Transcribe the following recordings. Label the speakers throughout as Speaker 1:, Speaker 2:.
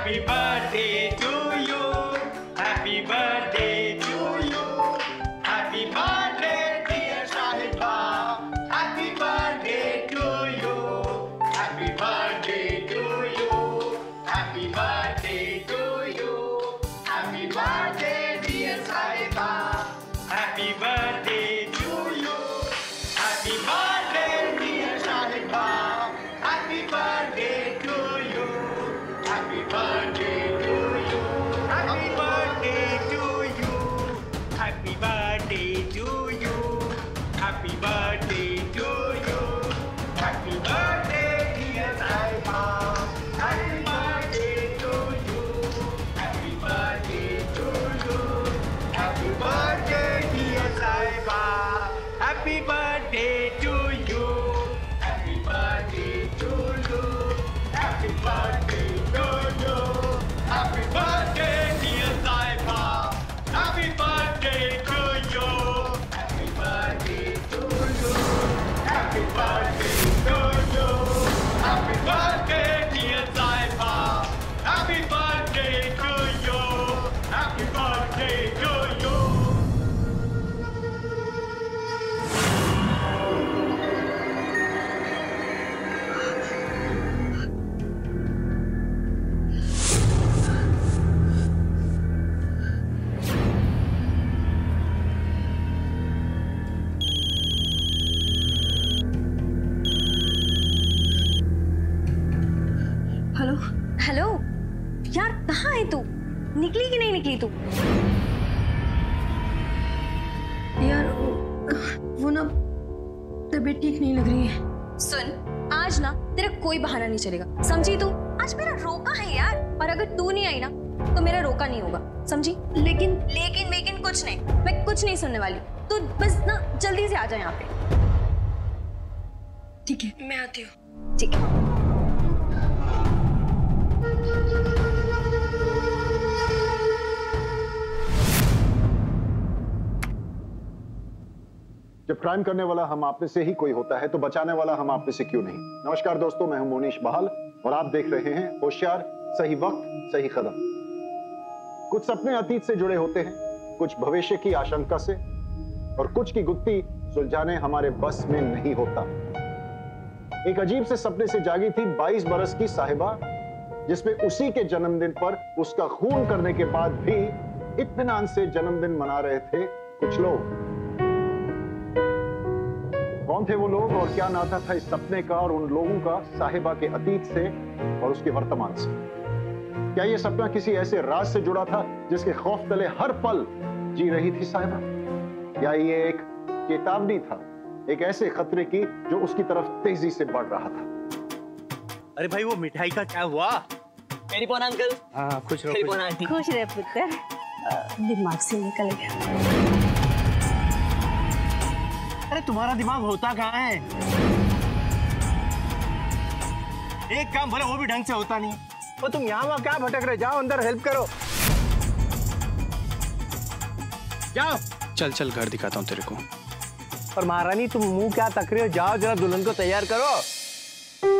Speaker 1: Happy birthday to you. Happy birthday to you. Happy birthday dear Sahiba. Happy birthday to you. Happy birthday to you. Happy birthday to you. Happy birthday dear Sahiba. Happy birthday to you. Happy birthday dear Sahiba. Happy birthday to you. Happy birthday to you. Happy birthday to you. Happy birthday to you. Happy birthday to you. Happy birthday dear Sahiba. Happy birthday to you. Happy birthday to you. Happy birthday dear Sahiba. Happy birthday to you. Happy birthday to you. Happy birthday to you. Happy birthday dear Sahiba. Happy birthday to you. Happy birthday to you. Happy birthday to you. Happy birthday dear Sahiba. Happy birthday to you. Happy birthday to you.
Speaker 2: Hello.
Speaker 3: Hello यार, कहाँ है तू? निकली कि नहीं निकली तू?
Speaker 2: यार वो ना तबीयत ठीक नहीं लग रही है।
Speaker 3: सुन, आज ना तेरा कोई बहाना नहीं चलेगा, समझी तू? आज मेरा रोका है यार, और अगर तू नहीं आई ना तो मेरा रोका नहीं होगा, समझी? लेकिन लेकिन लेकिन कुछ नहीं, मैं कुछ नहीं सुनने वाली। तू बस ना जल्दी से आ जा यहाँ पे।
Speaker 2: ठीक है, मैं आती हूँ।
Speaker 3: ठीक है।
Speaker 4: जब क्राइम करने वाला हम आप में से ही कोई होता है तो बचाने वाला हम आप में से क्यों नहीं। नमस्कार दोस्तों, मैं हूं मोनीश बहाल और आप देख रहे हैं होशियार, सही वक्त सही कदम। कुछ सपने अतीत से जुड़े होते हैं, कुछ भविष्य की आशंका से, और कुछ की गुत्थी सुलझाने हमारे बस में नहीं होता। एक अजीब से सपने से जागी थी 22 बरस की साहिबा, जिसमें उसी के जन्मदिन पर उसका खून करने के बाद भी इत्मीनान से जन्मदिन मना रहे थे कुछ लोग। कौन थे वो लोग और क्या नाता था इस सपने का और उन लोगों का साहिबा के अतीत से और उसके वर्तमान से? क्या ये सपना किसी ऐसे राज से जुड़ा था जिसके खौफ तले हर पल जी रही थी साहिबा, या ये एक चेतावनी था एक ऐसे खतरे की जो उसकी तरफ तेजी से बढ़ रहा था?
Speaker 5: अरे भाई, वो मिठाई का क्या हुआ?
Speaker 6: मेरी पोना अंकल।
Speaker 5: हाँ, खुश
Speaker 6: मेरी पोना
Speaker 5: रहो।
Speaker 6: आंटी।
Speaker 3: खुश रहे पुत्र। दिमाग से निकल गया।
Speaker 5: अरे तुम्हारा दिमाग होता कहाँ है? एक काम भले वो भी ढंग से होता नहीं। वो तुम यहाँ वहाँ क्या भटक रहे? जाओ अंदर हेल्प करो, जाओ।
Speaker 7: चल चल, घर दिखाता हूँ तेरे को।
Speaker 5: और महारानी, तुम मुंह क्या तक रहे हो? जाओ जरा दुल्हन को तैयार करो।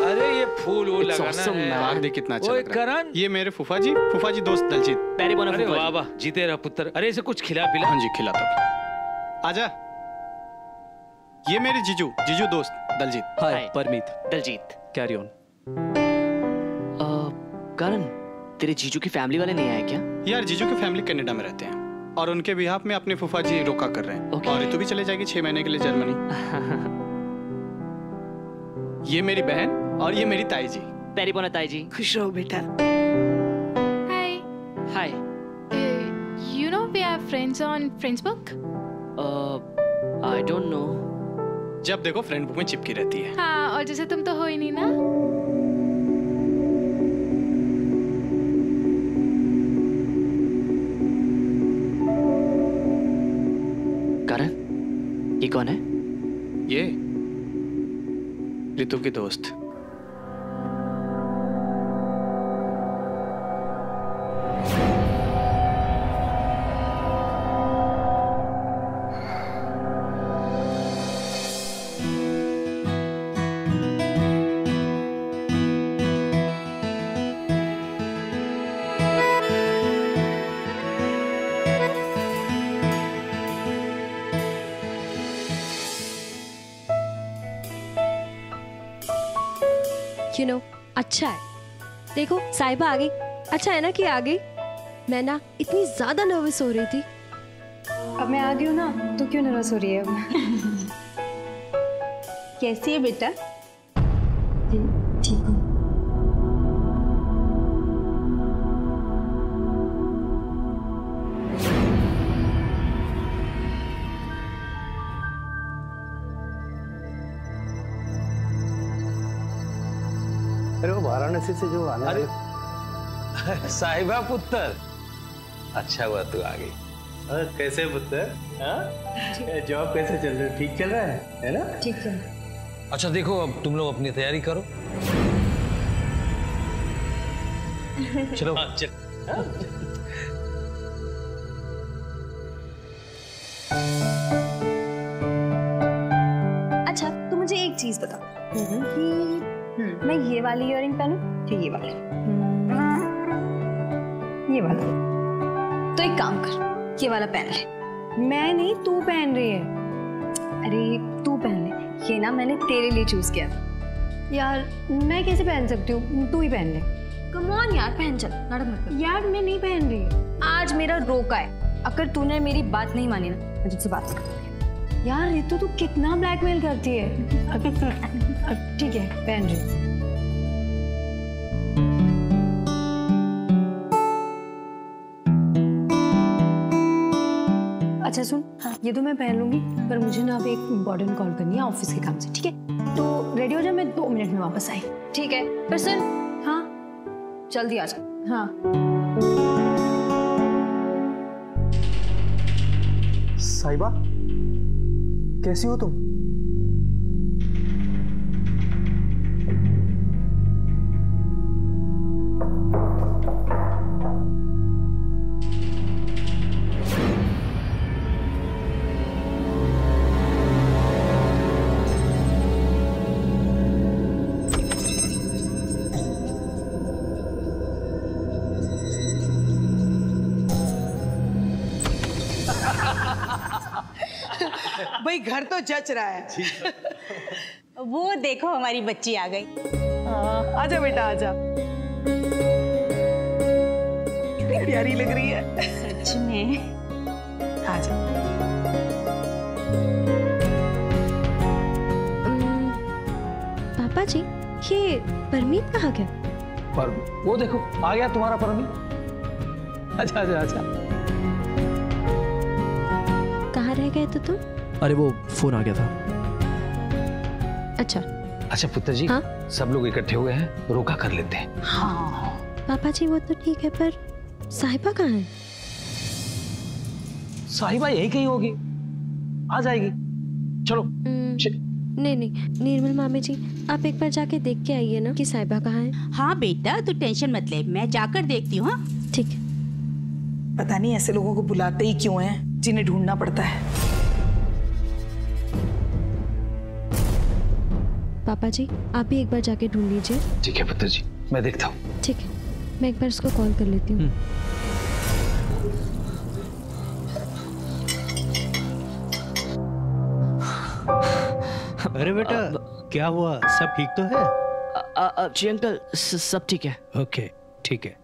Speaker 8: अरे ये फूल वो लगाना है।
Speaker 7: बाग देख कितना अच्छा लग रहा है।
Speaker 8: करण,
Speaker 7: ये मेरे फूफा जी दोस्त दलजीत।
Speaker 6: मेरी पोना
Speaker 8: अरे
Speaker 6: फूफा
Speaker 8: वाह
Speaker 6: जी।
Speaker 8: वाह, जीते रहा पुत्र। अरे इसे कुछ खिला पिला।
Speaker 7: हाँ जी, खिलाता हूँ। आजा। ये मेरे जीजू दोस्त Daljeet.
Speaker 6: Hi Parmeet. Daljeet.
Speaker 7: Carry on.
Speaker 6: Karan, तेरे जीजू की फैमिली वाले नहीं आए क्या?
Speaker 7: यार, जीजू की फैमिली कनाडा में रहते हैं और उनके बिहाफ में अपने फूफा जी रोका कर रहे हैं।
Speaker 6: Okay.
Speaker 7: और ऋतु भी चले जाएगी 6 महीने के लिए जर्मनी। ये मेरी बहन और ये मेरी ताई जी।
Speaker 6: मेरी पोना ताई जी।
Speaker 2: खुश रहो बेटा।
Speaker 9: Hi.
Speaker 6: Hi.
Speaker 9: You know we are friends on Facebook?
Speaker 6: I don't know.
Speaker 7: जब देखो फ्रेंड बुक में चिपकी रहती है।
Speaker 9: हाँ, और जैसे तुम तो हो ही नहीं ना।
Speaker 6: करण, ये कौन है?
Speaker 7: ये ऋतु की दोस्त।
Speaker 2: You know, अच्छा है। देखो साहिबा आ गई। अच्छा है ना कि आ गई। मैं ना इतनी ज्यादा नर्वस हो रही थी।
Speaker 3: अब मैं आ गई हूँ ना, तो क्यों नर्वस हो रही है? कैसी है बेटा?
Speaker 2: ठीक हूँ।
Speaker 5: अरे वो वाराणसी से जो आना है।
Speaker 8: साहिबा पुत्र, अच्छा हुआ तू आ गई।
Speaker 5: कैसे पुत्र? जॉब कैसे चल रहा है? ठीक चल रहा है ना?
Speaker 2: ठीक है।
Speaker 8: अच्छा देखो, अब तुम लोग अपनी तैयारी करो। चलो चल।
Speaker 3: अच्छा तू मुझे एक चीज बता कि मैं ये वाली इयररिंग पहनूं कि ये वाली? ये वाला। तो एक काम कर, ये वाला पहन ले। मैं नहीं, तू पहन रही है। अरे तू पहन ले, ये ना मैंने तेरे लिए चूज किया था।
Speaker 2: यार मैं कैसे पहन सकती हूँ? तू ही पहन ले।
Speaker 3: कम ऑन यार, पहन चल, नाटक मत कर।
Speaker 2: यार मैं नहीं पहन रही।
Speaker 3: आज मेरा रोका है, अगर तूने मेरी बात नहीं मानी ना, मैं तुझसे बात करती हूँ।
Speaker 2: यार रितु तू कितना ब्लैकमेल करती है। ठीक है पहन रही। अच्छा सुन, ये तो मैं पहन लूंगी, पर मुझे ना अभी एक इम्पोर्टेंट कॉल करनी है ऑफिस के काम से, ठीक है? तो रेडी हो जा, मैं 2 मिनट में वापस आई।
Speaker 3: ठीक है, पर सुन,
Speaker 2: हाँ
Speaker 3: जल्दी आ जा।
Speaker 2: हाँ।
Speaker 5: साहिबा, कैसी हो तुम?
Speaker 10: भाई घर तो जच रहा है।
Speaker 11: वो देखो हमारी बच्ची आ गई।
Speaker 10: आजा बेटा आजा। कितनी प्यारी लग रही है।
Speaker 11: सच में।
Speaker 10: आजा।
Speaker 2: पापा जी, ये परमीत कहाँ गया?
Speaker 8: पर वो देखो आ गया तुम्हारा परमीत। अच्छा अच्छा अच्छा।
Speaker 2: कहाँ रह गए तो तुम?
Speaker 12: अरे वो फोन आ गया था।
Speaker 2: अच्छा
Speaker 8: अच्छा पुत्र जी,
Speaker 2: हाँ?
Speaker 8: सब लोग इकट्ठे हुए हैं, रोका कर लेते हैं।
Speaker 2: हाँ पापा जी वो तो ठीक है, पर साहिबा कहाँ है?
Speaker 8: साहिबा यही कहीं होगी, आ जाएगी। चलो।
Speaker 2: नहीं नहीं निर्मल मामी जी, आप एक बार जाके देख के आइए ना कि साहिबा कहाँ है।
Speaker 11: हाँ बेटा तू टेंशन मत ले, मैं जाकर देखती हूँ। हाँ
Speaker 2: ठीक है।
Speaker 10: पता नहीं ऐसे लोगों को बुलाते ही क्यों हैं, जिन्हें ढूंढना पड़ता है।
Speaker 2: पापा जी आप भी एक बार जाके ढूंढ लीजिए।
Speaker 8: ठीक है पुत्र जी, मैं देखता हूँ।
Speaker 2: ठीक है, मैं एक बार इसको कॉल कर लेती हूँ।
Speaker 5: अरे बेटा क्या हुआ, सब ठीक तो है?
Speaker 6: जी अंकल सब ठीक है।
Speaker 5: ओके ठीक है।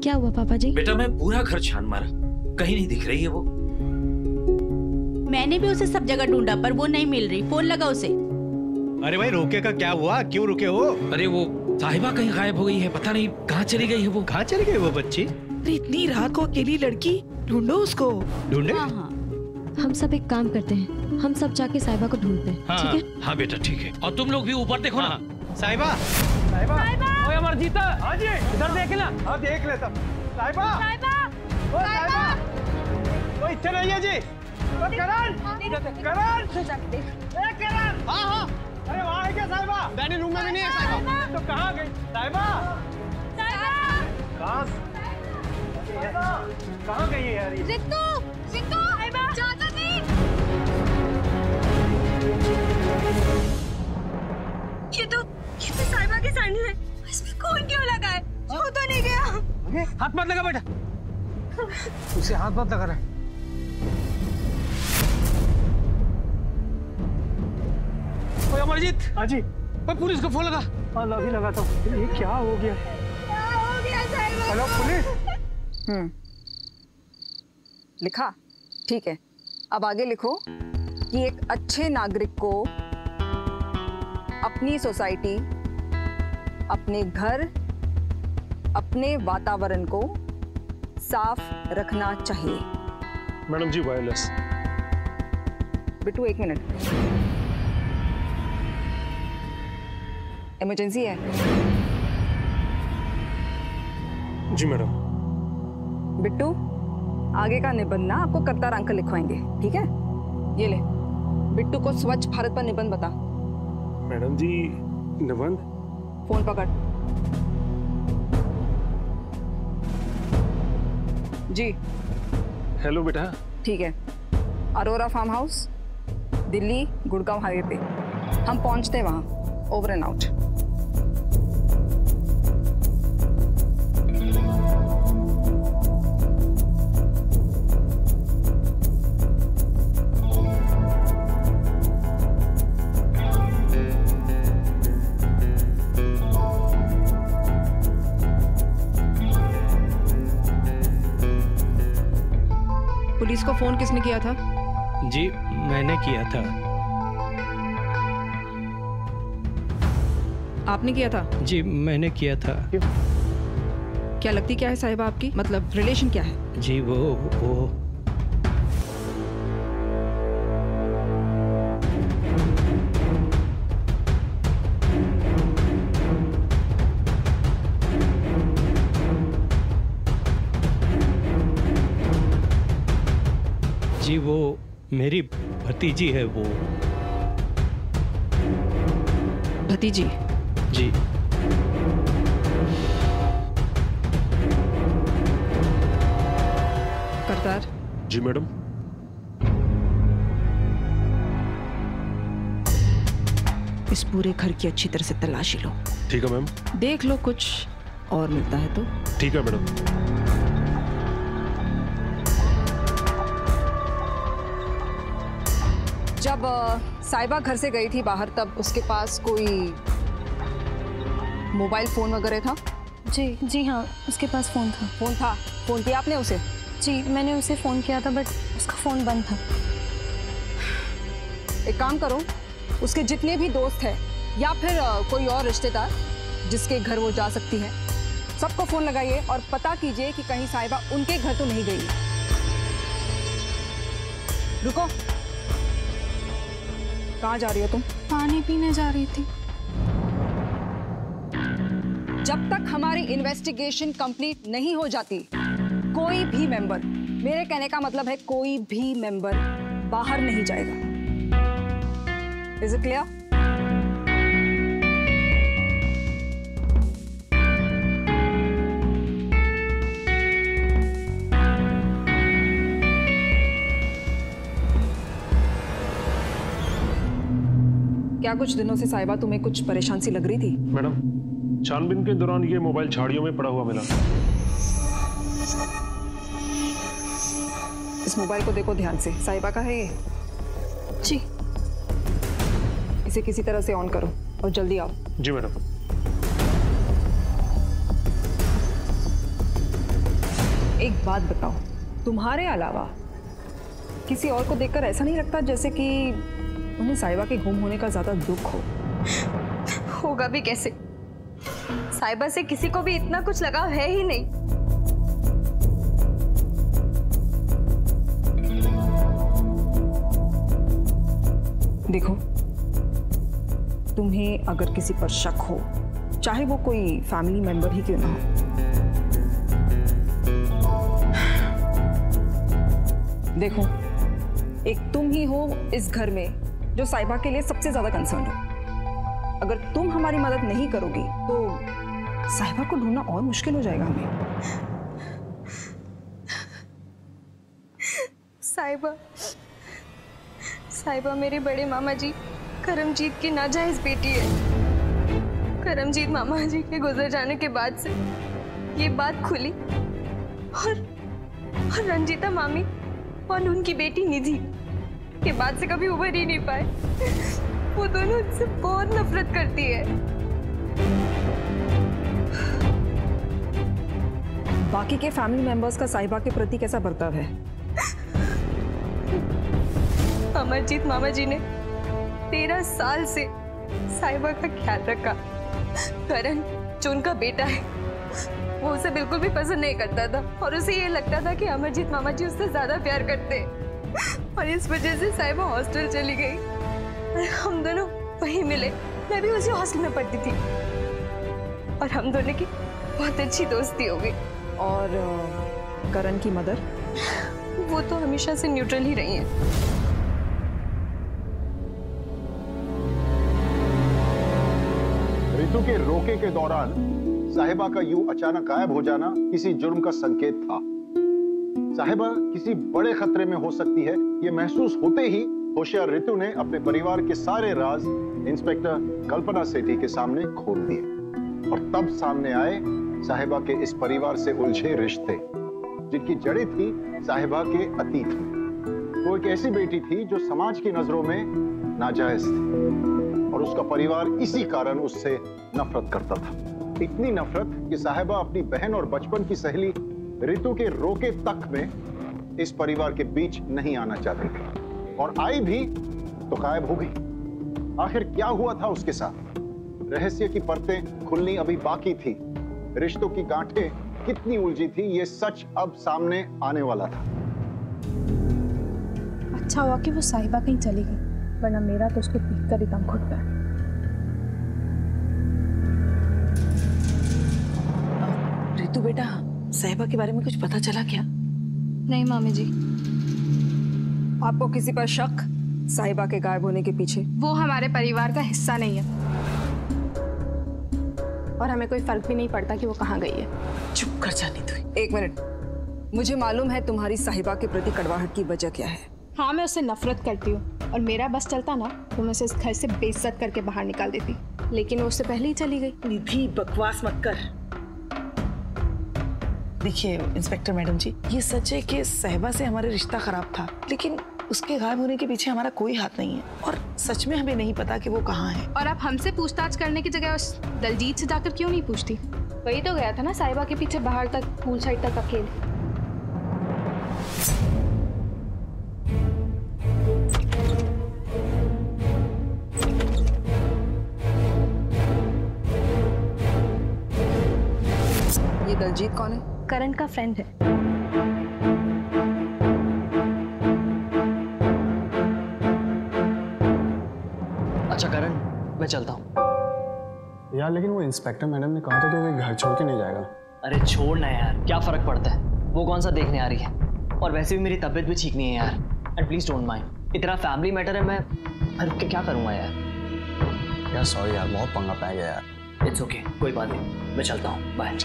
Speaker 2: क्या हुआ पापा जी?
Speaker 13: बेटा मैं पूरा घर छान मारा, कहीं नहीं दिख रही है वो।
Speaker 11: मैंने भी उसे सब जगह ढूंढा पर वो नहीं मिल रही, फोन लगा उसे।
Speaker 5: अरे भाई रोके का क्या हुआ, क्यों रुके हो?
Speaker 13: अरे वो साहिबा कहीं गायब हो गई है, पता नहीं कहाँ चली गई है वो।
Speaker 5: कहाँ चली गई वो बच्ची?
Speaker 10: अरे इतनी रात को अकेली लड़की, ढूंढो उसको।
Speaker 5: ढूंढे?
Speaker 11: हाँ हाँ।
Speaker 2: हम सब एक काम करते हैं, हम सब जाके साहिबा को ढूंढते हैं।
Speaker 13: हाँ,
Speaker 2: ठीक है?
Speaker 13: हाँ बेटा ठीक है, और तुम लोग भी ऊपर देखो ना।
Speaker 5: साहिबा,
Speaker 8: साहिबा, ओए अमरजीत, हाँ जी, इधर देख ना। हाँ देख लेता। साहिबा, ओ साहिबा, ओ इतने नहीं है जी। करण, करण, हाँ हाँ, अरे वहाँ है क्या साहिबा? डाइनिंग रूम में भी नहीं है साहिबा। तो कहाँ गई साहिबा? कहाँ गई है यार?
Speaker 3: रितु, रितु, चाचा जी।
Speaker 8: हाथ मत लगा बेटा, उसे हाथ मत लगा रहा। ओए अमरजीत। हाँ जी। ओए पुलिस को फोन लगा। हाँ अभी लगाता हूँ। ये क्या हो गया? Hello police.
Speaker 10: लिखा? ठीक है, अब आगे लिखो कि एक अच्छे नागरिक को अपनी सोसाइटी, अपने घर, अपने वातावरण को साफ रखना चाहिए।
Speaker 14: मैडम जी वायरलेस।
Speaker 10: बिट्टू 1 मिनट, इमरजेंसी है।
Speaker 14: जी मैडम।
Speaker 10: बिट्टू आगे का निबंध ना आपको करतार अंकल लिखवाएंगे, ठीक है? ये ले, बिट्टू को स्वच्छ भारत पर निबंध बता।
Speaker 14: मैडम जी निबंध?
Speaker 10: फोन पकड़। जी
Speaker 14: हेलो बेटा।
Speaker 10: ठीक है, Arora farm house, Delhi Gurgaon highway पे हम पहुंचते हैं वहां। Over and out. पुलिस को फोन किसने किया था?
Speaker 13: जी मैंने किया था।
Speaker 10: आपने किया था?
Speaker 13: जी मैंने किया था।
Speaker 10: क्या लगती क्या है साहिबा आपकी, मतलब रिलेशन क्या है?
Speaker 13: जी वो जी वो मेरी भतीजी है। वो
Speaker 10: भतीजी?
Speaker 13: जी।
Speaker 10: करतार?
Speaker 14: जी मैडम।
Speaker 10: इस पूरे घर की अच्छी तरह से तलाशी लो।
Speaker 14: ठीक है मैम।
Speaker 10: देख लो कुछ और मिलता है तो।
Speaker 14: ठीक है मैडम।
Speaker 10: जब साहिबा घर से गई थी बाहर, तब उसके पास कोई मोबाइल फोन वगैरह था?
Speaker 3: जी हाँ, उसके पास फोन था।
Speaker 10: फोन था? फोन किया आपने उसे?
Speaker 3: जी मैंने उसे फोन किया था, बट उसका फोन बंद था।
Speaker 10: एक काम करो, उसके जितने भी दोस्त हैं या फिर कोई और रिश्तेदार जिसके घर वो जा सकती है, सबको फोन लगाइए और पता कीजिए कि कहीं साहिबा उनके घर तो नहीं गई। रुको, कहाँ जा रही हो तुम?
Speaker 3: पानी पीने जा रही थी।
Speaker 10: जब तक हमारी इन्वेस्टिगेशन कंप्लीट नहीं हो जाती, कोई भी मेंबर, मेरे कहने का मतलब है कोई भी मेंबर बाहर नहीं जाएगा। Is it clear? क्या कुछ दिनों से साहिबा तुम्हें कुछ परेशान सी लग रही थी?
Speaker 14: मैडम छानबीन के दौरान ये मोबाइल झाड़ियों में पड़ा हुआ मिला।
Speaker 10: इस मोबाइल को देखो ध्यान से, साहिबा का है ये?
Speaker 3: जी।
Speaker 10: इसे किसी तरह से ऑन करो और जल्दी आओ।
Speaker 14: जी मैडम।
Speaker 10: एक बात बताओ, तुम्हारे अलावा किसी और को देखकर ऐसा नहीं लगता जैसे कि उन्हें साहिबा के गुम होने का ज्यादा दुख हो?
Speaker 3: होगा भी कैसे? साहिबा से किसी को भी इतना कुछ लगाव है ही नहीं।
Speaker 10: देखो, तुम्हें अगर किसी पर शक हो, चाहे वो कोई फैमिली मेंबर ही क्यों ना हो, देखो एक तुम ही हो इस घर में जो साहिबा के लिए सबसे ज्यादा कंसर्न हो। अगर तुम हमारी मदद नहीं करोगी तो साहिबा को ढूंढना और मुश्किल हो जाएगा हमें।
Speaker 3: साहिबा मेरे बड़े मामा जी करमजीत की नाजायज बेटी है। करमजीत मामा जी के गुजर जाने के बाद से ये बात खुली और रंजीता मामी और उनकी बेटी निधि ये बात से कभी उभर ही नहीं पाए। वो दोनों उनसे बहुत नफरत करती है।
Speaker 10: बाकी के फैमिली मेंबर्स का साहिबा के प्रति कैसा बर्ताव है?
Speaker 3: अमरजीत मामा जी ने 13 साल से साहिबा का ख्याल रखा। करण जो उनका बेटा है वो उसे बिल्कुल भी पसंद नहीं करता था और उसे ये लगता था कि अमरजीत मामा जी उससे ज्यादा प्यार करते हैं और इस वजह से साहिबा हॉस्टल चली गई और हम दोनों वहीं मिले। मैं भी उसी हॉस्टल में पढ़ती थी और हम दोनों की बहुत अच्छी दोस्ती हो गई।
Speaker 10: और करण की मदर?
Speaker 3: वो तो हमेशा से न्यूट्रल ही रही है।
Speaker 4: रितु के रोके के दौरान साहिबा का यूं अचानक गायब हो जाना किसी जुर्म का संकेत था। साहिबा किसी बड़े खतरे में हो सकती है, यह महसूस होते ही होशियार रितु ने अपने परिवार के सारे राज इंस्पेक्टर कल्पना सेठी के सामने खोल दिए और तब सामने आए साहिबा के इस परिवार से उलझे रिश्ते, जिनकी जड़ें थी साहिबा के अतीत में। वो एक ऐसी बेटी थी जो समाज की नजरों में नाजायज थी और उसका परिवार इसी कारण उससे नफरत करता था। इतनी नफरत कि साहिबा अपनी बहन और बचपन की सहेली रितु के रोके तक में इस परिवार के बीच नहीं आना चाहती थी और आई भी तो गायब हो गई। आखिर क्या हुआ था उसके साथ? रहस्य की परतें खुलनी अभी बाकी थी। रिश्तों की गांठें कितनी उलझी थी, ये सच अब सामने आने वाला था।
Speaker 15: अच्छा हुआ कि वो साहिबा कहीं चली गई, वरना मेरा तो उसको देख कर ही दम घुटता है।
Speaker 16: रितु बेटा, साहिबा के बारे में कुछ पता चला क्या?
Speaker 3: नहीं मामी जी।
Speaker 10: आपको किसी पर शक साहिबा के गायब होने के पीछे?
Speaker 15: वो हमारे परिवार का हिस्सा नहीं है और हमें कोई फर्क भी नहीं पड़ता कि वो कहाँ गई है।
Speaker 16: चुप कर जानी तू।
Speaker 10: एक मिनट, मुझे मालूम है तुम्हारी साहिबा के प्रति कड़वाहट की वजह क्या है।
Speaker 15: हाँ, मैं उससे नफरत करती हूँ और मेरा बस चलता ना तो मैं उसे इस घर से बेइज्जत करके बाहर निकाल देती, लेकिन वो उससे पहले ही चली गई।
Speaker 16: निधि, बकवास मत कर। देखिए इंस्पेक्टर मैडम जी, ये सच है कि साहिबा से हमारा रिश्ता खराब था, लेकिन उसके गायब होने के पीछे हमारा कोई हाथ नहीं है और सच में हमें नहीं पता कि वो कहाँ है।
Speaker 15: और आप हमसे पूछताछ करने की जगह उस दलजीत से जाकर क्यों नहीं पूछती? वही तो गया था ना साहिबा के पीछे बाहर तक, पूल साइड तक अकेले।
Speaker 10: ये दलजीत कौन है?
Speaker 3: करण का फ्रेंड है।
Speaker 6: अच्छा करण, मैं चलता हूँ।
Speaker 17: यार लेकिन वो इंस्पेक्टर मैडम ने कहा था कि वो घर छोड़ के नहीं जाएगा।
Speaker 6: अरे छोड़ ना यार, क्या फर्क पड़ता है, वो कौन सा देखने आ रही है, और वैसे भी मेरी तबीयत भी ठीक नहीं है यार। एंड प्लीज डोंट माइंड, इतना फैमिली मैटर है, मैं रुक के क्या करूँगा यार।
Speaker 17: यार सॉरी यार, बहुत पंगा पै गया यार।
Speaker 6: इट्स ओके, कोई बात नहीं, मैं चलता हूँ, बाय।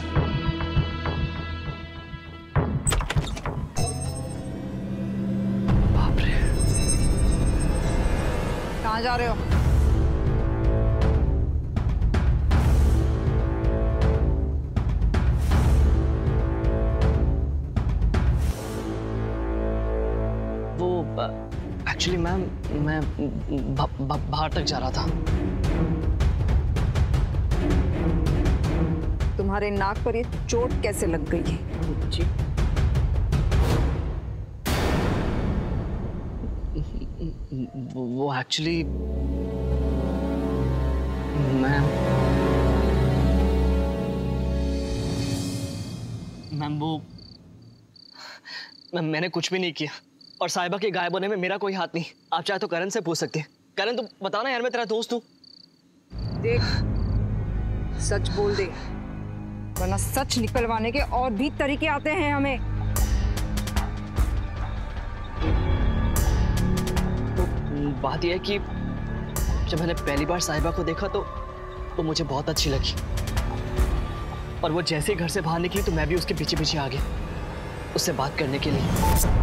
Speaker 6: बाप रे,
Speaker 10: कहाँ जा रहे हो?
Speaker 6: वो एक्चुअली मैम, मैं बाहर तक जा रहा था।
Speaker 10: तुम्हारे नाक पर ये चोट कैसे लग गई है?
Speaker 6: जी वो एक्चुअली मैम वो मैंने कुछ भी नहीं किया और साहिबा के गायब होने में मेरा कोई हाथ नहीं। आप चाहे तो करण से पूछ सकते हैं। करण तू बताना यार, मैं तेरा दोस्त हूँ।
Speaker 10: देख, सच बोल दे, वरना सच निकलवाने के और भी तरीके आते हैं हमें।
Speaker 6: तो बात यह है कि जब मैंने पहली बार साहिबा को देखा तो मुझे बहुत अच्छी लगी और वो जैसे घर से बाहर निकली तो मैं भी उसके पीछे पीछे आ गया उससे बात करने के लिए।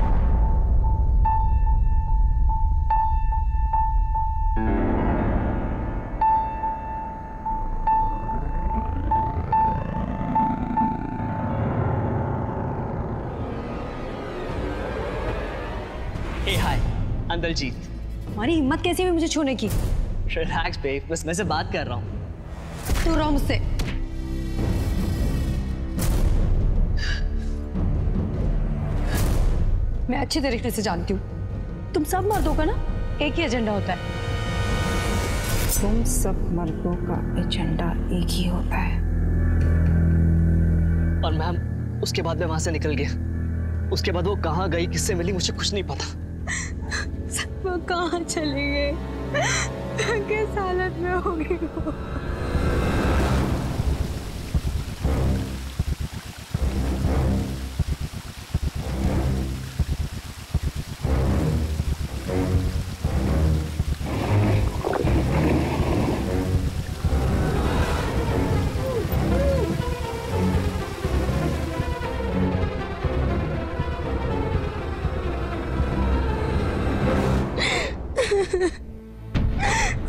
Speaker 6: हाँ दलजीत।
Speaker 2: तुम्हारी हिम्मत कैसी हुई मुझे छूने की?
Speaker 6: रिलैक्स बेब, बस मैं से बात कर रहा हूँ।
Speaker 2: दूर रहो मुझसे। मैं अच्छी तरीके से जानती हूँ, तुम सब मर्दों का ना एक ही एजेंडा होता है।
Speaker 10: तुम सब मर्दों का एजेंडा एक ही होता है।
Speaker 6: और मैम उसके बाद मैं वहां से निकल गया। उसके बाद वो कहाँ गई, किससे मिली, मुझे कुछ नहीं पता।
Speaker 3: वो कहाँ चले गए, किस हालत में होगी वो?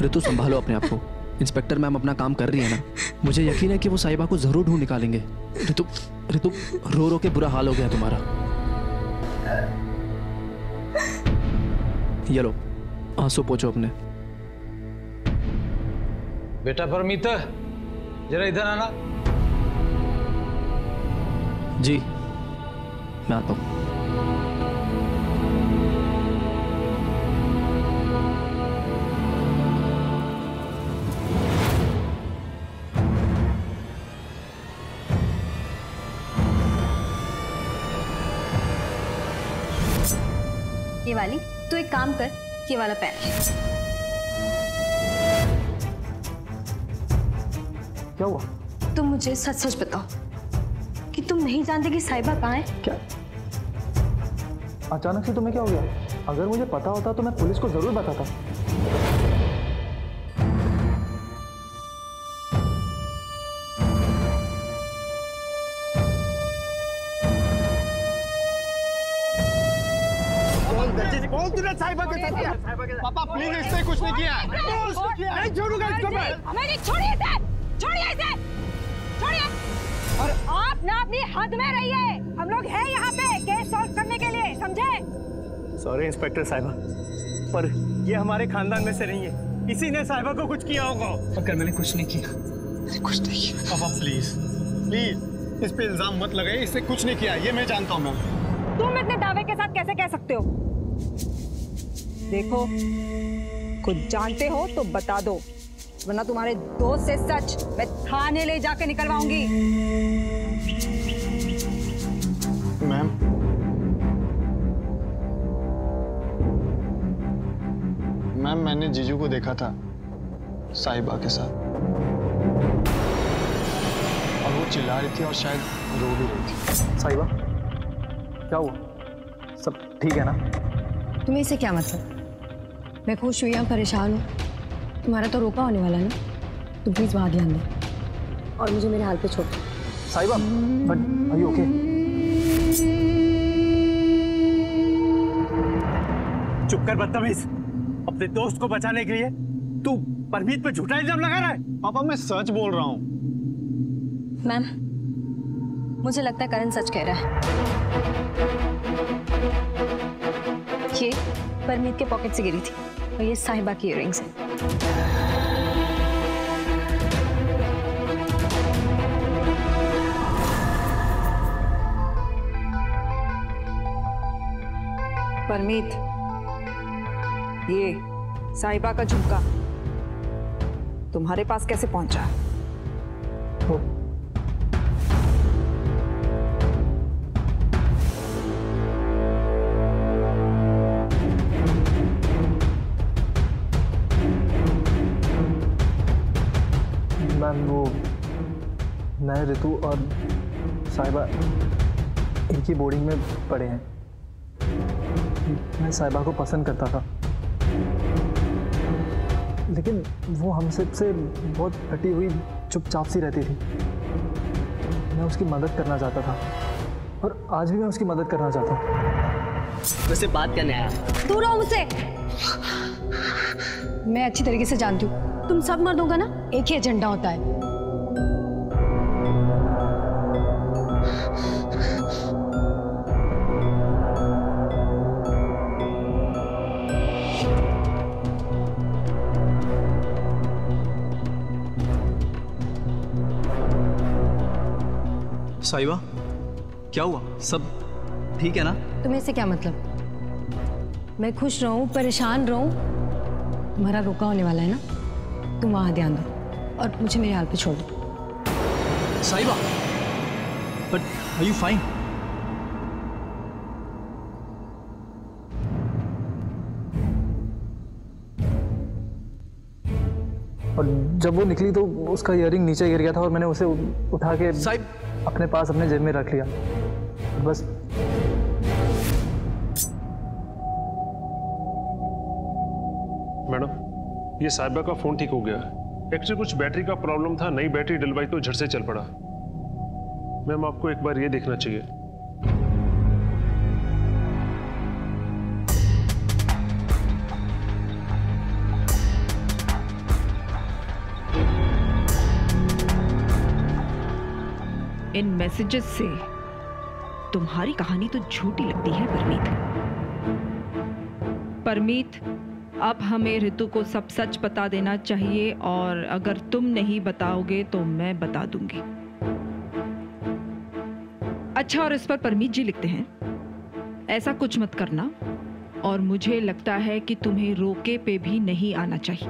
Speaker 12: ऋतु संभालो अपने आप को। इंस्पेक्टर मैम अपना काम कर रही है ना, मुझे यकीन है कि वो साहिबा को जरूर ढूंढ निकालेंगे। ऋतु ऋतु रो रो के बुरा हाल हो गया तुम्हारा। ये लो आंसू पोंछो अपने।
Speaker 13: बेटा परमीत, जरा इधर आना।
Speaker 12: जी मैं आता हूं।
Speaker 3: ये वाली, तो एक काम कर, ये वाला पहन ले।
Speaker 12: क्या हुआ?
Speaker 3: तुम मुझे सच सच बताओ कि तुम नहीं जानते कि साहिबा कहाँ है?
Speaker 12: क्या अचानक से तुम्हें क्या हो गया? अगर मुझे पता होता तो मैं पुलिस को जरूर बताता।
Speaker 5: बोल तूने साहिबा के साथ किया? पापा प्लीज, इससे कुछ नहीं किया। नहीं छोड़ूंगा इसको मैं।
Speaker 18: मेरी छोड़िए इसे, छोड़िए इसे, छोड़िए। और आप ना अपनी हद में रहिए। हम लोग हैं यहाँ पे केस सॉल्व करने के लिए, समझे?
Speaker 5: सॉरी इंस्पेक्टर साहिबा, पर ये हमारे खानदान में से नहीं है। इसी ने साहिबा को कुछ किया होगा।
Speaker 6: अगर मैंने कुछ नहीं किया, मैंने कुछ नहीं किया।
Speaker 5: पापा प्लीज प्लीज इस पे इल्जाम मत लगाइए, इससे कुछ नहीं किया, ये मैं जानता हूँ। मैम
Speaker 18: तुम इतने दावे के साथ कैसे कह सकते हो? देखो, कुछ जानते हो तो बता दो, वरना तुम्हारे दोस्त से सच मैं थाने ले जाके निकलवाऊंगी।
Speaker 17: मैम मैंने जीजू को देखा था साहिबा के साथ, और वो चिल्ला रही थी और शायद रो भी रही थी।
Speaker 12: साहिबा क्या हुआ? सब ठीक है ना?
Speaker 2: तुम्हें इससे क्या मतलब? मैं खुश हुई या परेशान हूँ, तुम्हारा तो रोका होने वाला ना। तुम प्लीज वहां ध्यान दो और मुझे मेरे हाल पे छोड़ दो।
Speaker 12: साहिबा बट आर यू ओके?
Speaker 5: चुप कर बदतमीज, अपने दोस्त को बचाने के लिए तू परमीत पे झूठा इल्जाम लगा रहा है।
Speaker 17: पापा मैं सच बोल रहा हूँ।
Speaker 3: मैम मुझे लगता है करण सच कह रहा है। ये परमीत के पॉकेट से गिरी थी और ये साहिबा की इयररिंग्स है।
Speaker 10: परमीत, ये साहिबा का झुमका तुम्हारे पास कैसे पहुंचा?
Speaker 12: मैम वो मैं, ऋतु और साहिबा एक ही बोर्डिंग में पढ़े हैं। मैं साहिबा को पसंद करता था, लेकिन वो हमसे बहुत हटी हुई चुपचाप सी रहती थी। मैं उसकी मदद करना चाहता था और आज भी मैं उसकी मदद करना चाहता हूँ।
Speaker 6: वैसे बात करने आया।
Speaker 2: दूर रहो मुझसे। मैं अच्छी तरीके से जानती हूँ, तुम सब मर्दों का ना एक ही एजेंडा होता है।
Speaker 6: साहिबा, क्या हुआ? सब ठीक है ना?
Speaker 2: तुम्हें इससे क्या मतलब? मैं खुश रहूं, परेशान रहूं, तुम्हारा रोका होने वाला है ना। तुम वहां ध्यान दो और मुझे मेरे हाल पे छोड़ दो।
Speaker 6: साहिबा, बट आर यू फाइन?
Speaker 12: और जब वो निकली तो उसका इयररिंग नीचे गिर गया था और मैंने उसे उठा के अपने पास अपने जेब में रख लिया। बस
Speaker 14: मैडम, ये साहिबा का फोन ठीक हो गया। एक्चुअली कुछ बैटरी का प्रॉब्लम था, नई बैटरी डलवाई तो झट से चल पड़ा। मैम, आपको एक बार ये देखना चाहिए।
Speaker 16: इन मैसेजेस से तुम्हारी कहानी तो झूठी लगती है परमीत। परमीत, अब हमें ऋतु को सब सच बता देना चाहिए और अगर तुम नहीं बताओगे तो मैं बता दूंगी। अच्छा, और इस पर परमीत जी लिखते हैं, ऐसा कुछ मत करना और मुझे लगता है कि तुम्हें रोके पे भी नहीं आना चाहिए।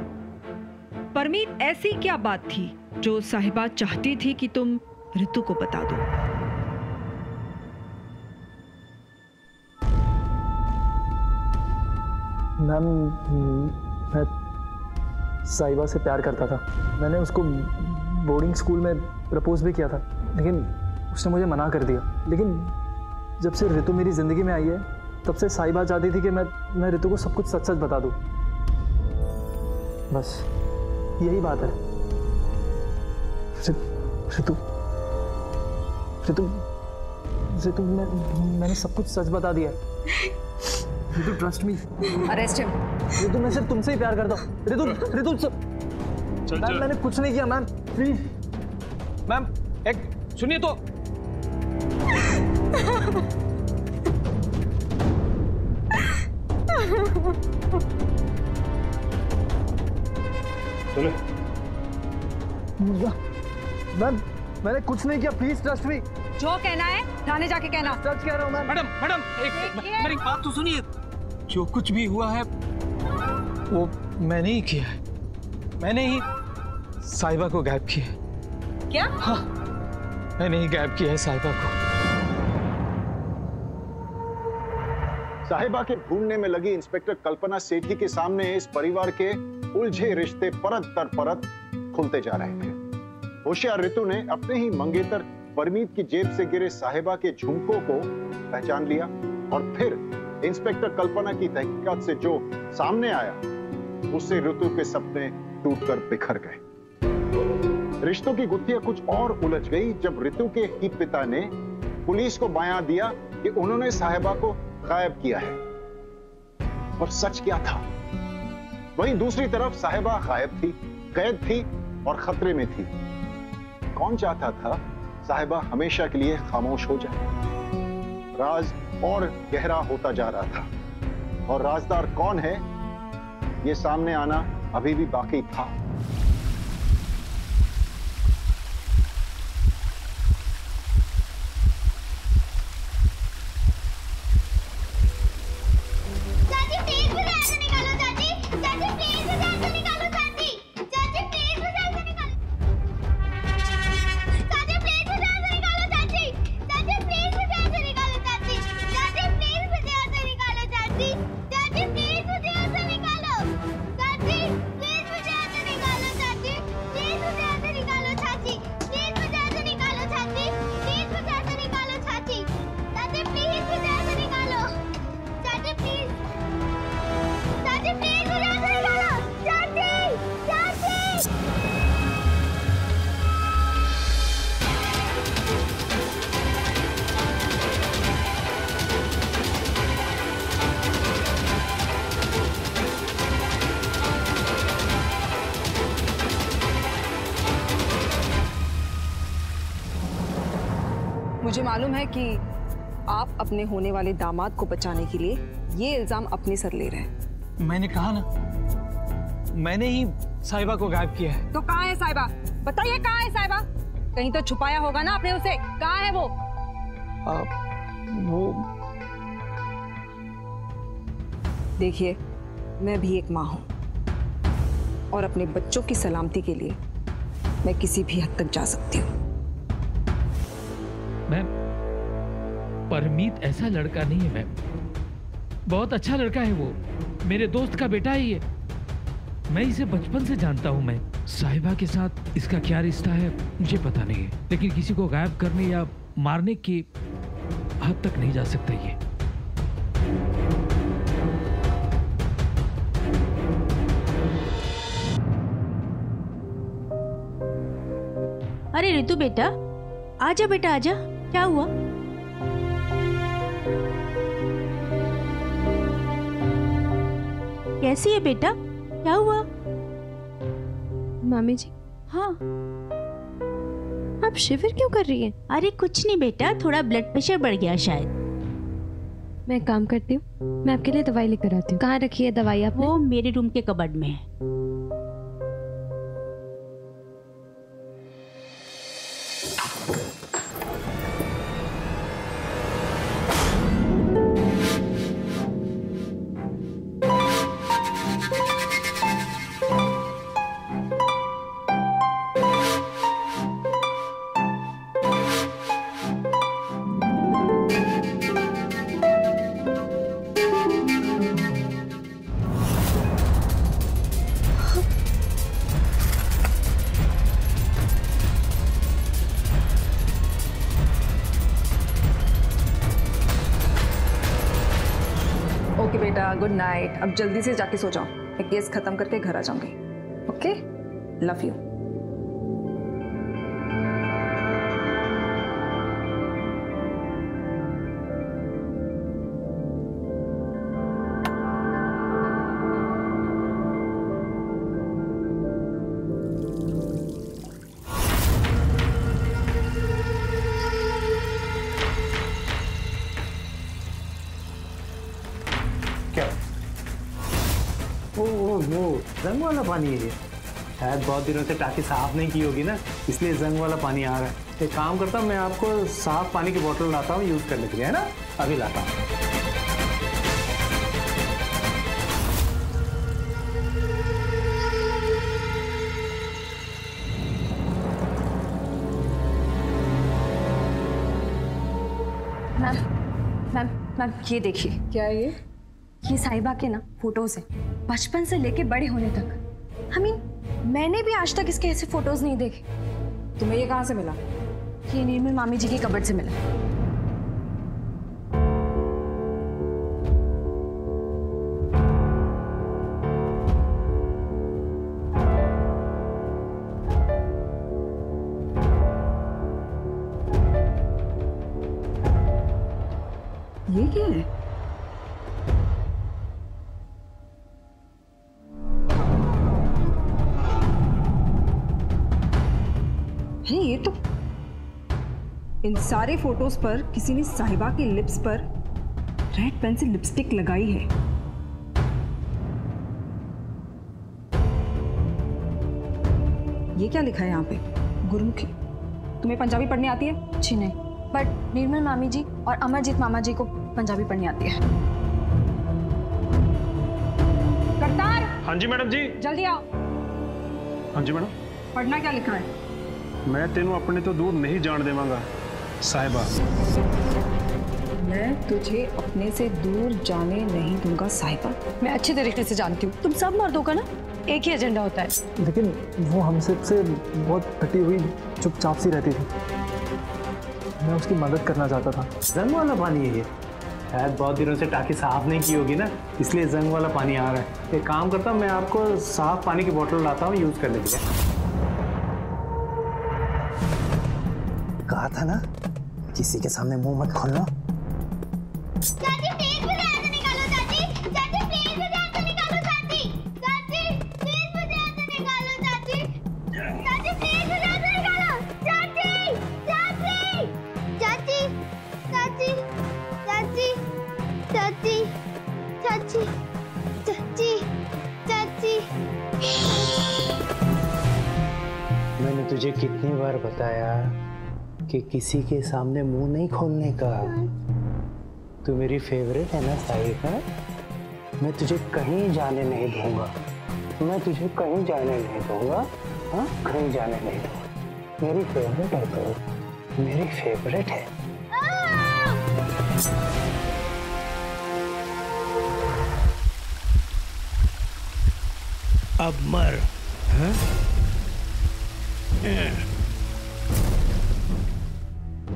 Speaker 16: परमीत, ऐसी क्या बात थी जो साहिबा चाहती थी कि तुम ऋतु को बता दो?
Speaker 12: मैम, मैं साहिबा से प्यार करता था। मैंने उसको बोर्डिंग स्कूल में प्रपोज भी किया था, लेकिन उसने मुझे मना कर दिया। लेकिन जब से ऋतु मेरी ज़िंदगी में आई है, तब से साहिबा चाहती थी कि मैं ऋतु को सब कुछ सच सच बता दूं। बस यही बात है। ऋतु ऋतु मैंने सब कुछ सच बता दिया। Ritu, trust me.
Speaker 2: Arrest him.
Speaker 12: Ritu, मैं सिर्फ तुमसे ही प्यार करता हूँ। ऋतु मैम, मैंने कुछ नहीं किया मैम, प्लीज।
Speaker 8: मैम, एक सुनिए तो।
Speaker 14: चलो।
Speaker 12: मैम, मैंने कुछ नहीं किया, प्लीज ट्रस्ट मी।
Speaker 18: जो कहना है थाने जाके कहना।
Speaker 12: सच कह रहा हूँ मैम।
Speaker 8: मैडम, मेरी बात तो सुनिए। जो कुछ भी हुआ है वो मैंने ही किया है। मैंने ही साहिबा को गायब किया है।
Speaker 18: क्या?
Speaker 8: हाँ, मैंने ही गायब किया है साहिबा को।
Speaker 4: साहिबा के ढूंढने में लगी इंस्पेक्टर कल्पना सेठी के सामने इस परिवार के उलझे रिश्ते परत दर परत खुलते जा रहे थे। होशियार ऋतु ने अपने ही मंगेतर परमीत की जेब से गिरे साहिबा के झुमकों को पहचान लिया और फिर इंस्पेक्टर कल्पना की तहकीकात से जो सामने आया, उससे ऋतु के सपने टूटकर बिखर गए। रिश्तों की गुत्थियां कुछ और उलझ गई जब ऋतु के ही पिता ने पुलिस को बयान दिया कि उन्होंने साहिबा को गायब किया है। और सच क्या था? वहीं दूसरी तरफ साहिबा गायब थी, कैद थी और खतरे में थी। कौन चाहता था साहिबा हमेशा के लिए खामोश हो जाए? राज और गहरा होता जा रहा था और राजदार कौन है, यह सामने आना अभी भी बाकी था।
Speaker 10: मुझे मालूम है कि आप अपने होने वाले दामाद को बचाने के लिए ये इल्जाम अपने सर ले रहे हैं।
Speaker 8: मैंने कहा ना, मैंने ही साहिबा को गायब किया है।
Speaker 18: तो कहाँ है साहिबा? बताइए कहाँ है साहिबा? कहीं तो छुपाया होगा ना आपने उसे। कहाँ है वो?
Speaker 12: वो
Speaker 10: देखिए, मैं भी एक माँ हूं और अपने बच्चों की सलामती के लिए मैं किसी भी हद तक जा सकती हूँ।
Speaker 13: मैम, परमीत ऐसा लड़का नहीं है मैम, बहुत अच्छा लड़का है वो, मेरे दोस्त का बेटा है ये। मैं इसे बचपन से जानता हूँ। मैं साहिबा के साथ इसका क्या रिश्ता है मुझे पता नहीं है, लेकिन किसी को गायब करने या मारने की हद तक नहीं जा सकता ये।
Speaker 11: अरे ऋतु बेटा, आजा बेटा आजा, क्या हुआ? कैसी है बेटा, क्या हुआ?
Speaker 9: मामी जी,
Speaker 11: हाँ,
Speaker 9: आप शिविर क्यों कर रही हैं?
Speaker 11: अरे कुछ नहीं बेटा, थोड़ा ब्लड प्रेशर बढ़ गया शायद।
Speaker 9: मैं एक काम करती हूँ, मैं आपके लिए दवाई लेकर आती हूँ। कहाँ रखी है दवाई आपने?
Speaker 11: वो मेरे रूम के कबर्ड में है।
Speaker 10: ओके बेटा, गुड नाइट। अब जल्दी से जाके सो जाओ, मैं केस खत्म करके घर आ जाऊंगी। Okay, love you.
Speaker 5: वो जंग वाला पानी है ये। शायद बहुत दिनों से टाँकी साफ नहीं की होगी ना, इसलिए जंग वाला पानी आ रहा है। एक काम करता हूँ, मैं आपको साफ पानी की बोतल लाता हूँ यूज करने के लिए, है ना? अभी लाता हूँ।
Speaker 3: मैम ये देखिए।
Speaker 10: क्या है ये?
Speaker 3: ये साहिबा के ना फोटोज हैं, बचपन से लेके बड़े होने तक। I mean, मैंने भी आज तक इसके ऐसे फोटोज नहीं देखे।
Speaker 10: तुम्हें ये कहाँ से मिला?
Speaker 3: ये निर्मल मामी जी की कबर्ड से मिला।
Speaker 10: ये क्या है? ये तो इन सारे फोटोज पर किसी ने साहिबा के लिप्स पर रेड पेन से लिपस्टिक लगाई है। ये क्या लिखा है यहाँ पे? गुरमुखी। तुम्हें पंजाबी पढ़नी आती है?
Speaker 3: जी नहीं, बट निर्मल मामी जी और अमरजीत मामा जी को पंजाबी पढ़नी आती है।
Speaker 10: करतार।
Speaker 14: हाँ जी मैडम जी।
Speaker 10: जल्दी आओ।
Speaker 14: हाँ जी मैडम।
Speaker 10: पढ़ना क्या लिखा है?
Speaker 14: मैं तेनू अपने तो दूर नहीं जान देवांगा साहिबा।
Speaker 10: मैं तुझे अपने से दूर जाने नहीं दूंगा साहिबा।
Speaker 2: मैं अच्छी तरीके से जानती हूँ, तुम सब मर्दों का ना एक ही एजेंडा होता है।
Speaker 12: लेकिन वो हमसे बहुत कटी हुई चुपचाप सी रहती थी, मैं उसकी मदद करना चाहता था।
Speaker 5: जंग वाला पानी है ये। शायद बहुत दिनों से टाँकी साफ नहीं की होगी ना, इसलिए जंग वाला पानी आ रहा है। एक काम करता हूँ, मैं आपको साफ पानी की बोतल लाता हूँ यूज करने के लिए।
Speaker 19: कहा था ना, किसी के सामने मुंह मत खोलना।
Speaker 20: चाची प्लीज मुझे यहाँ से निकालो। चाची चाची प्लीज मुझे यहाँ से निकालो। चाची चाची प्लीज मुझे यहाँ से निकालो। चाची चाची प्लीज मुझे यहाँ से निकालो। चाची चाची चाची चाची चाची चाची चाची चाची चाची
Speaker 19: मैंने तुझे कितनी बार बताया कि किसी के सामने मुंह नहीं खोलने का। तू मेरी फेवरेट है ना साहिबा। मैं तुझे कहीं जाने नहीं दूंगा। मैं तुझे कहीं जाने नहीं दूंगा। हाँ, कहीं जाने नहीं दूंगा। मेरी फेवरेट है तू, मेरी फेवरेट है।
Speaker 8: अब मर। हाँ?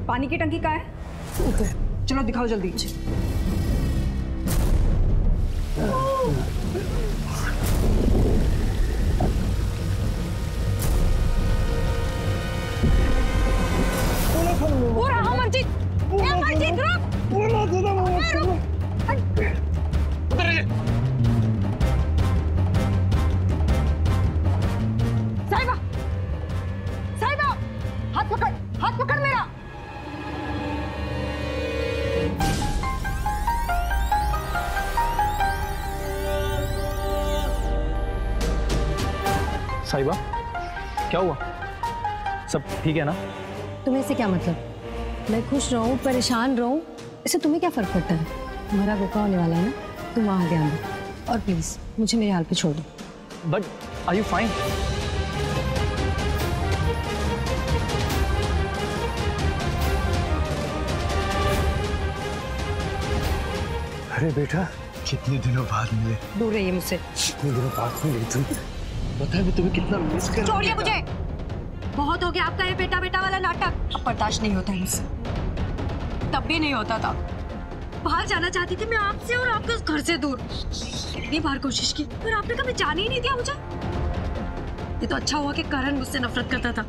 Speaker 10: पानी की टंकी कहाँ है? चलो दिखाओ जल्दी।
Speaker 18: वो रहा मंजीत। ए मंजीत रुक। साहिबा, साहिबा, हाथ पकड़ मेरा।
Speaker 12: साहिबा, क्या हुआ? सब ठीक है ना?
Speaker 2: तुम्हें इससे क्या मतलब? मैं खुश रहूं, परेशान रहूं, इससे तुम्हें क्या फर्क पड़ता है? तुम्हारा रोका होने वाला है ना, तुम वहां ध्यान दो और प्लीज मुझे मेरे हाल पे छोड़ दो।
Speaker 12: But are you fine?
Speaker 19: अरे बेटा, कितने दिनों बाद मिले।
Speaker 2: दूर रहिए मुझसे।
Speaker 19: कितने दिनों बाद मिले तुम। पता है मैं तुम्हें कितना मिस कर रहा हूं।
Speaker 18: छोड़िए मुझे। बहुत हो गया आपका ये बेटा बेटा वाला नाटक।
Speaker 2: अब बर्दाश्त नहीं होता मुझसे। तब भी नहीं होता था।
Speaker 18: बाहर जाना चाहती थी मैं आपसे और आपके उस घर से दूर। कितनी बार कोशिश की पर आपने कभी जाने ही नहीं दिया मुझे। ये तो अच्छा हुआ कि करण मुझसे नफरत करता था।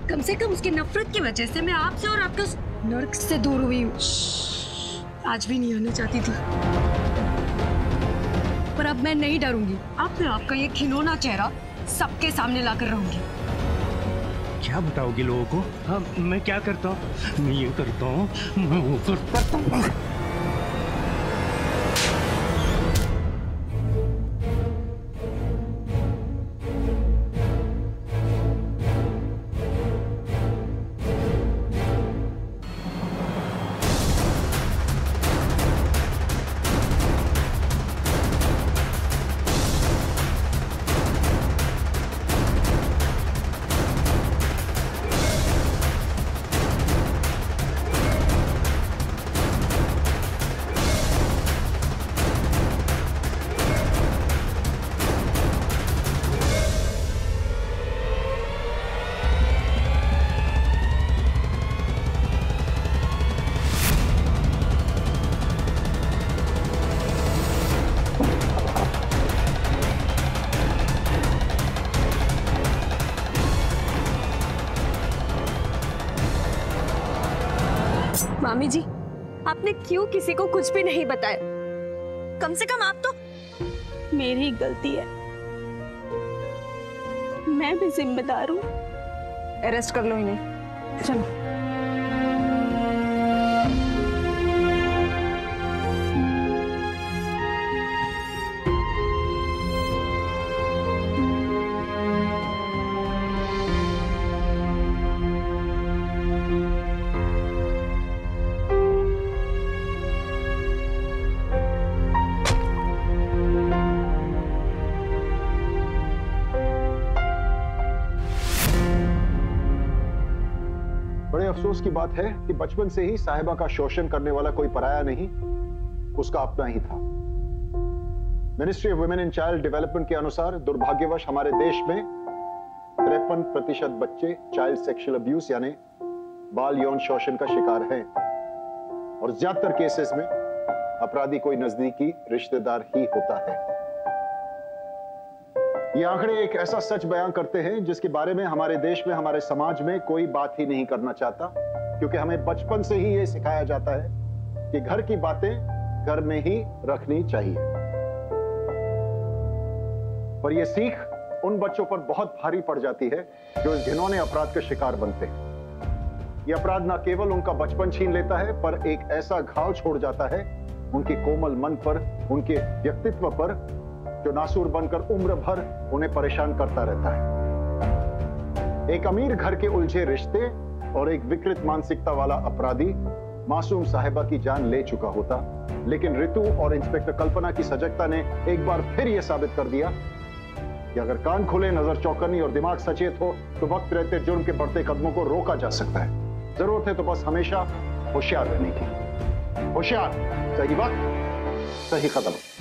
Speaker 18: कम से कम उसकी नफरत की वजह से मैं आपसे और आपके उस नर्क से दूर हुई हूँ। आज भी नहीं होना चाहती थी, पर अब मैं नहीं डरूंगी। अब मैं आपका ये खिलौना चेहरा सबके सामने लाकर रहूंगी।
Speaker 19: क्या बताओगी लोगों को? हाँ, मैं क्या करता हूँ? मैं ये करता हूँ, मैं वो करता हूँ।
Speaker 3: मामी जी, आपने क्यों किसी को कुछ भी नहीं बताया? कम से कम आप तो।
Speaker 11: मेरी गलती है, मैं भी जिम्मेदार हूँ।
Speaker 10: अरेस्ट कर लो इन्हें। चलो।
Speaker 4: अफसोस की बात है कि बचपन से ही साहिबा का शोषण करने वाला कोई पराया नहीं, उसका अपना ही था। Ministry of women and child development के अनुसार दुर्भाग्यवश हमारे देश में 53% बच्चे चाइल्ड सेक्सुअल अब्यूज यानी बाल यौन शोषण का शिकार हैं और ज्यादातर केसेस में अपराधी कोई नजदीकी रिश्तेदार ही होता है। ये आंकड़े एक ऐसा सच बयान करते हैं जिसके बारे में हमारे देश में, हमारे समाज में कोई बात ही नहीं करना चाहता, क्योंकि हमें बचपन से ही ये सिखाया जाता है कि घर की बातें घर में ही रखनी चाहिए। पर यह सीख उन बच्चों पर बहुत भारी पड़ जाती है जो इस घिनौने अपराध का शिकार बनते हैं। यह अपराध न केवल उनका बचपन छीन लेता है, पर एक ऐसा घाव छोड़ जाता है उनके कोमल मन पर, उनके व्यक्तित्व पर, जो नासूर बनकर उम्र भर उन्हें परेशान करता रहता है। एक अमीर घर के उलझे रिश्ते और एक विकृत मानसिकता वाला अपराधी मासूम साहिबा की जान ले चुका होता, लेकिन रितु और इंस्पेक्टर कल्पना की सजगता ने एक बार फिर यह साबित कर दिया कि अगर कान खुले, नजर चौकन्नी और दिमाग सचेत हो तो वक्त रहते जुर्म के बढ़ते कदमों को रोका जा सकता है। जरूरत है तो बस हमेशा होशियार रहने की। होशियार, सही वक्त, सही कदम।